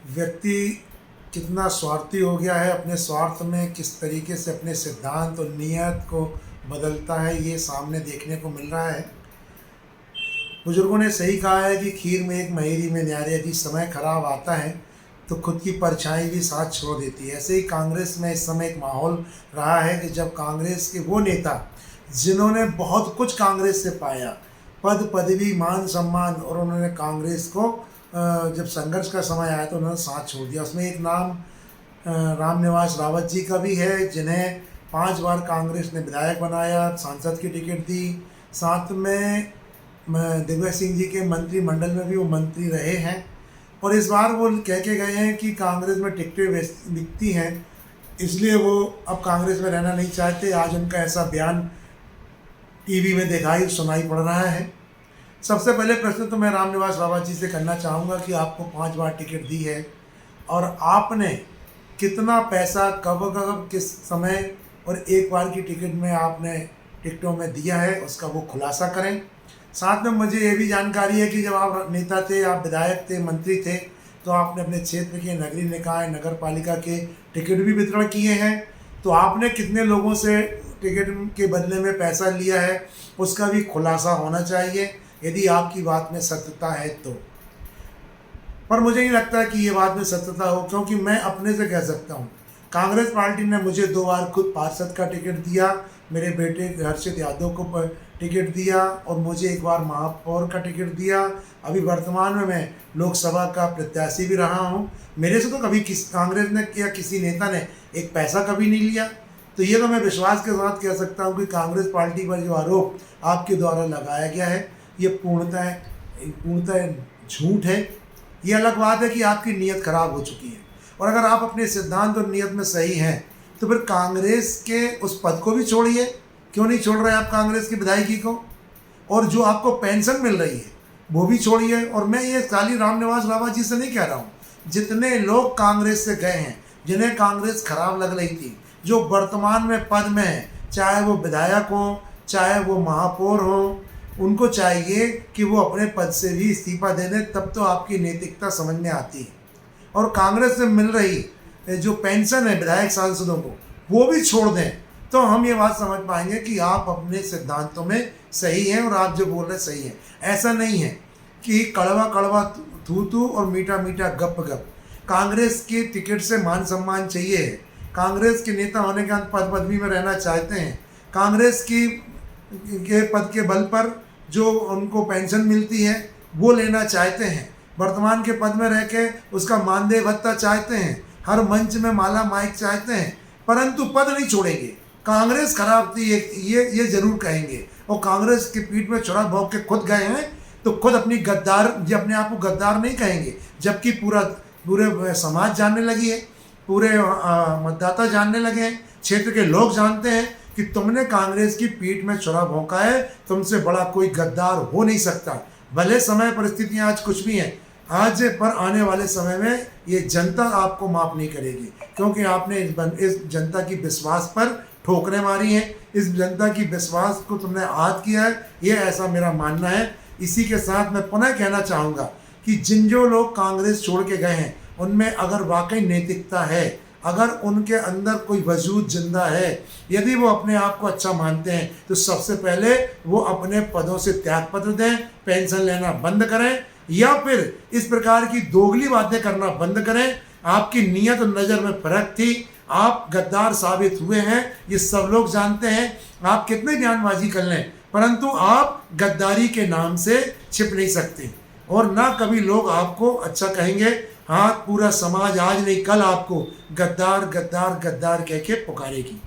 व्यक्ति कितना स्वार्थी हो गया है, अपने स्वार्थ में किस तरीके से अपने सिद्धांत और नियत को बदलता है, ये सामने देखने को मिल रहा है। बुजुर्गों ने सही कहा है कि खीर में एक महेरी में न्यारे, यदि समय खराब आता है तो खुद की परछाई भी साथ छोड़ देती है। ऐसे ही कांग्रेस में इस समय एक माहौल रहा है कि जब कांग्रेस के वो नेता जिन्होंने बहुत कुछ कांग्रेस से पाया, पद पदवी मान सम्मान, और उन्होंने कांग्रेस को जब संघर्ष का समय आया तो उन्होंने साथ छोड़ दिया। उसमें एक नाम रामनिवास रावत जी का भी है, जिन्हें 5 बार कांग्रेस ने विधायक बनाया, सांसद की टिकट दी। साथ में दिग्विजय सिंह जी के मंत्रिमंडल में भी वो मंत्री रहे हैं, और इस बार वो कह के गए हैं कि कांग्रेस में टिकटें बिकती हैं, इसलिए वो अब कांग्रेस में रहना नहीं चाहते। आज उनका ऐसा बयान टीवी में दिखाई सुनाई पड़ रहा है। सबसे पहले प्रश्न तो मैं रामनिवास रावत जी से करना चाहूँगा कि आपको 5 बार टिकट दी है और आपने कितना पैसा कब कब किस समय और एक बार की टिकट में आपने टिकटों में दिया है, उसका वो खुलासा करें। साथ में मुझे ये भी जानकारी है कि जब आप नेता थे, आप विधायक थे, मंत्री थे, तो आपने अपने क्षेत्र के नगरीय निकाय नगर पालिका के टिकट भी वितरण किए हैं। तो आपने कितने लोगों से टिकट के बदले में पैसा लिया है, उसका भी खुलासा होना चाहिए, यदि आपकी बात में सत्यता है तो। पर मुझे नहीं लगता कि ये बात में सत्यता हो, क्योंकि मैं अपने से कह सकता हूँ, कांग्रेस पार्टी ने मुझे 2 बार खुद पार्षद का टिकट दिया, मेरे बेटे हर्षित यादव को टिकट दिया, और मुझे 1 बार महापौर का टिकट दिया। अभी वर्तमान में मैं लोकसभा का प्रत्याशी भी रहा हूँ। मेरे से तो कभी कांग्रेस ने या किसी नेता ने एक पैसा कभी नहीं लिया। तो ये तो मैं विश्वास के साथ कह सकता हूँ कि कांग्रेस पार्टी पर जो आरोप आपके द्वारा लगाया गया है, ये पूर्णतः झूठ है। ये अलग बात है कि आपकी नीयत खराब हो चुकी है, और अगर आप अपने सिद्धांत और नीयत में सही हैं तो फिर कांग्रेस के उस पद को भी छोड़िए। क्यों नहीं छोड़ रहे आप कांग्रेस की विधायकी को? और जो आपको पेंशन मिल रही है वो भी छोड़िए। और मैं ये खाली रामनिवास रावत जी से नहीं कह रहा हूँ, जितने लोग कांग्रेस से गए हैं, जिन्हें कांग्रेस खराब लग रही थी, जो वर्तमान में पद में है, चाहे वो विधायक हों, चाहे वो महापौर हों, उनको चाहिए कि वो अपने पद से भी इस्तीफा दे दें, तब तो आपकी नैतिकता समझ में आती है। और कांग्रेस से मिल रही जो पेंशन है विधायक सांसदों को, वो भी छोड़ दें, तो हम ये बात समझ पाएंगे कि आप अपने सिद्धांतों में सही हैं और आप जो बोल रहे सही हैं। ऐसा नहीं है कि कड़वा कड़वा थू थू और मीठा मीठा गप गप। कांग्रेस की टिकट से मान सम्मान चाहिए है, कांग्रेस के नेता होने के बाद पद पदवी में रहना चाहते हैं, कांग्रेस के पद के बल पर जो उनको पेंशन मिलती है वो लेना चाहते हैं, वर्तमान के पद में रह के उसका मानदेय भत्ता चाहते हैं, हर मंच में माला माइक चाहते हैं, परंतु पद नहीं छोड़ेंगे। कांग्रेस खराब थी ये जरूर कहेंगे, और कांग्रेस की पीठ में छुरा भोंक के खुद गए हैं तो खुद अपनी अपने आप को गद्दार नहीं कहेंगे, जबकि पूरे समाज जानने लगी है, पूरे मतदाता जानने लगे हैं, क्षेत्र के लोग जानते हैं कि तुमने कांग्रेस की पीठ में छुरा भोंका है, तुमसे बड़ा कोई गद्दार हो नहीं सकता। भले समय परिस्थितियां आज कुछ भी हैं, आज पर आने वाले समय में ये जनता आपको माफ़ नहीं करेगी, क्योंकि आपने इस जनता की विश्वास पर ठोकरें मारी हैं, इस जनता की विश्वास को तुमने आहत किया है, ये ऐसा मेरा मानना है। इसी के साथ मैं पुनः कहना चाहूँगा कि जो लोग कांग्रेस छोड़ के गए हैं, उनमें अगर वाकई नैतिकता है, अगर उनके अंदर कोई वजूद जिंदा है, यदि वो अपने आप को अच्छा मानते हैं, तो सबसे पहले वो अपने पदों से त्यागपत्र दें, पेंशन लेना बंद करें, या फिर इस प्रकार की दोगली बातें करना बंद करें। आपकी नीयत और नज़र में फर्क थी, आप गद्दार साबित हुए हैं, ये सब लोग जानते हैं। आप कितने बयानबाजी कर लें, परंतु आप गद्दारी के नाम से छिप नहीं सकते, और ना कभी लोग आपको अच्छा कहेंगे। हाँ, पूरा समाज आज नहीं कल आपको गद्दार गद्दार गद्दार कह के पुकारेगी।